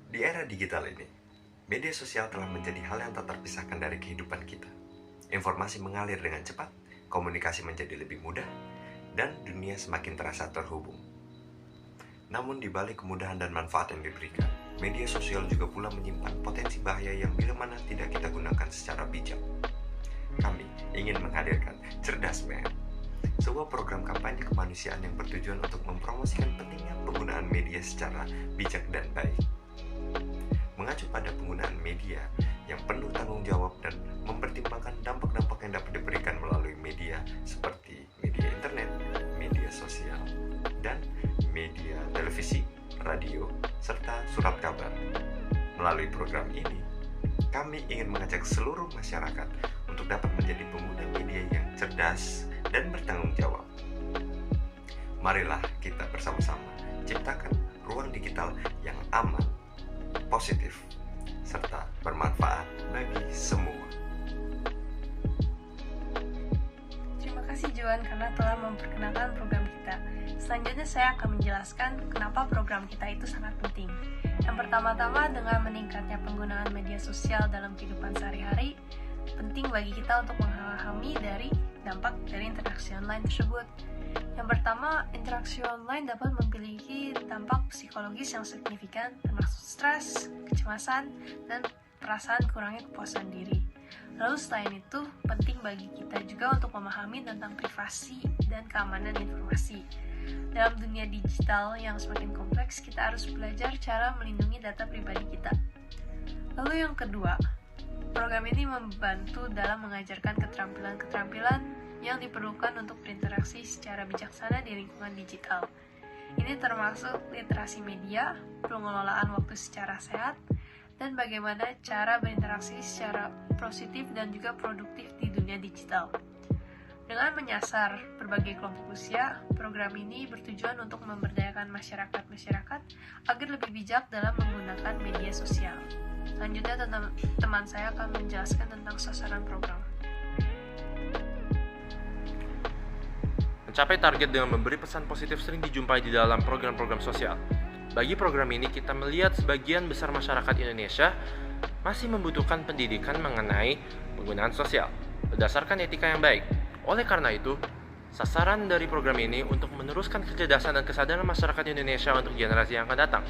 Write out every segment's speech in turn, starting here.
Di era digital ini, media sosial telah menjadi hal yang tak terpisahkan dari kehidupan kita. Informasi mengalir dengan cepat, komunikasi menjadi lebih mudah, dan dunia semakin terasa terhubung. Namun di balik kemudahan dan manfaat yang diberikan, media sosial juga pula menyimpan potensi bahaya yang bila mana tidak kita gunakan secara bijak. Kami ingin menghadirkan Cerdas Met, sebuah program kampanye kemanusiaan yang bertujuan untuk mempromosikan pentingnya penggunaan media secara bijak dan baik. Mengacu pada penggunaan media yang penuh tanggung jawab dan mempertimbangkan dampak-dampak yang dapat diberikan melalui media seperti media internet, media sosial, dan media televisi, radio, serta surat kabar. Melalui program ini, kami ingin mengajak seluruh masyarakat untuk dapat menjadi pengguna media yang cerdas dan bertanggung jawab. Marilah kita bersama-sama ciptakan ruang digital yang aman, positif, serta bermanfaat bagi semua. Terima kasih Joan karena telah memperkenalkan program kita. Selanjutnya saya akan menjelaskan kenapa program kita itu sangat penting. Yang pertama-tama, dengan meningkatnya penggunaan media sosial dalam kehidupan sehari-hari, penting bagi kita untuk memahami dari dampak dari interaksi online tersebut. Yang pertama, interaksi online dapat memiliki dampak psikologis yang signifikan, termasuk stres, kecemasan, dan perasaan kurangnya kepuasan diri. Lalu selain itu, penting bagi kita juga untuk memahami tentang privasi dan keamanan informasi. Dalam dunia digital yang semakin kompleks, kita harus belajar cara melindungi data pribadi kita. Lalu yang kedua, program ini membantu dalam mengajarkan keterampilan-keterampilan yang diperlukan untuk berinteraksi secara bijaksana di lingkungan digital. Ini termasuk literasi media, pengelolaan waktu secara sehat, dan bagaimana cara berinteraksi secara positif dan juga produktif di dunia digital. Dengan menyasar berbagai kelompok usia, program ini bertujuan untuk memberdayakan masyarakat agar lebih bijak dalam menggunakan media sosial. Selanjutnya, teman saya akan menjelaskan tentang sasaran program. Mencapai target dengan memberi pesan positif sering dijumpai di dalam program-program sosial. Bagi program ini, kita melihat sebagian besar masyarakat Indonesia masih membutuhkan pendidikan mengenai penggunaan sosial berdasarkan etika yang baik. Oleh karena itu, sasaran dari program ini untuk meneruskan kecerdasan dan kesadaran masyarakat Indonesia untuk generasi yang akan datang.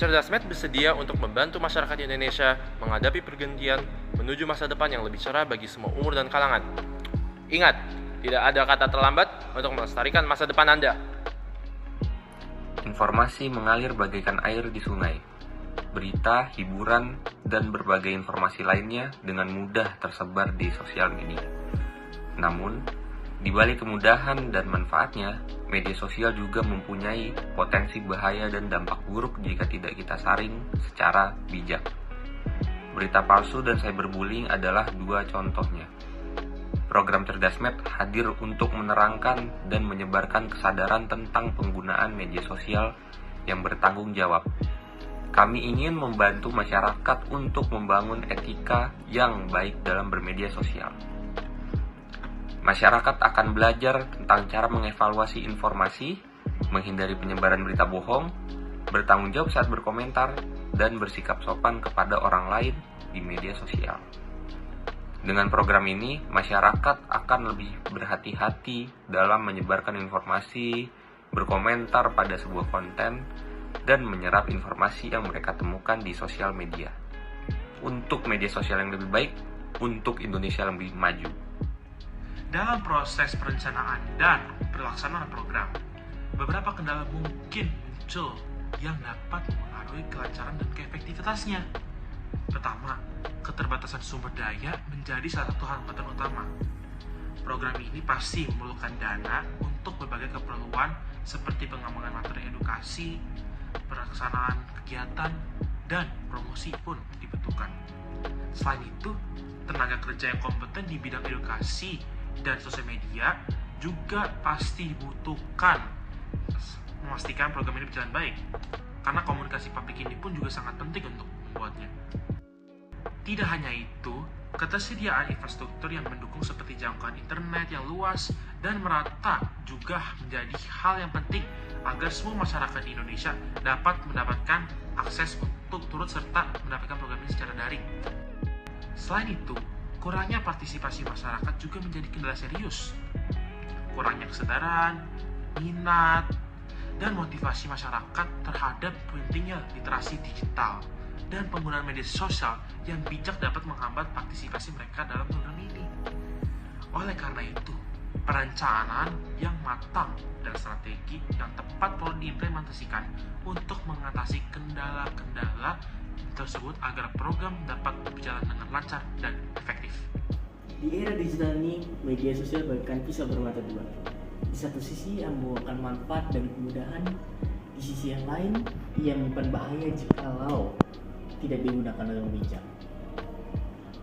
Cerdas Met bersedia untuk membantu masyarakat Indonesia menghadapi pergantian menuju masa depan yang lebih cerah bagi semua umur dan kalangan. Ingat, tidak ada kata terlambat untuk melestarikan masa depan Anda. Informasi mengalir bagaikan air di sungai. Berita, hiburan, dan berbagai informasi lainnya dengan mudah tersebar di sosial media. Namun, di balik kemudahan dan manfaatnya, media sosial juga mempunyai potensi bahaya dan dampak buruk jika tidak kita saring secara bijak. Berita palsu dan cyberbullying adalah dua contohnya. Program Cerdas Met hadir untuk menerangkan dan menyebarkan kesadaran tentang penggunaan media sosial yang bertanggung jawab. Kami ingin membantu masyarakat untuk membangun etika yang baik dalam bermedia sosial. Masyarakat akan belajar tentang cara mengevaluasi informasi, menghindari penyebaran berita bohong, bertanggung jawab saat berkomentar, dan bersikap sopan kepada orang lain di media sosial. Dengan program ini, masyarakat akan lebih berhati-hati dalam menyebarkan informasi, berkomentar pada sebuah konten, dan menyerap informasi yang mereka temukan di sosial media. Untuk media sosial yang lebih baik, untuk Indonesia yang lebih maju. Dalam proses perencanaan dan pelaksanaan program, beberapa kendala mungkin muncul yang dapat mempengaruhi kelancaran dan keefektivitasnya. Pertama, keterbatasan sumber daya menjadi salah satu hambatan utama. Program ini pasti memerlukan dana untuk berbagai keperluan seperti pengembangan materi edukasi, pelaksanaan kegiatan, dan promosi pun dibutuhkan. Selain itu, tenaga kerja yang kompeten di bidang edukasi dan sosial media juga pasti dibutuhkan memastikan program ini berjalan baik, karena komunikasi publik ini pun juga sangat penting untuk membuatnya. Tidak hanya itu, ketersediaan infrastruktur yang mendukung seperti jangkauan internet yang luas dan merata juga menjadi hal yang penting agar semua masyarakat di Indonesia dapat mendapatkan akses untuk turut serta mendapatkan program ini secara daring. Selain itu, kurangnya partisipasi masyarakat juga menjadi kendala serius. Kurangnya kesadaran, minat, dan motivasi masyarakat terhadap pentingnya literasi digital dan penggunaan media sosial yang bijak dapat menghambat partisipasi mereka dalam program ini. Oleh karena itu, perencanaan yang matang dan strategi yang tepat perlu diimplementasikan untuk mengatasi kendala-kendala tersebut agar program dapat berjalan dengan lancar dan efektif. Di era digital ini, media sosial bagaikan pisau bermata dua. Di satu sisi ia membawakan manfaat dan kemudahan, di sisi yang lain ia menyimpan bahaya jikalau tidak digunakan dengan bijak.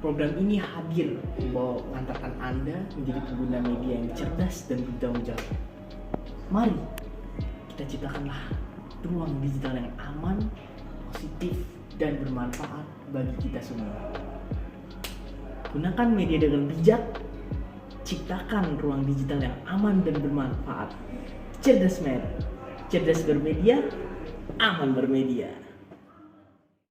Program ini hadir membawa mengantarkan Anda menjadi pengguna media yang cerdas dan bertanggung jawab. Mari kita ciptakanlah ruang digital yang aman, positif, dan bermanfaat bagi kita semua. Gunakan media dengan bijak, ciptakan ruang digital yang aman dan bermanfaat. Cerdas bermedia, aman bermedia.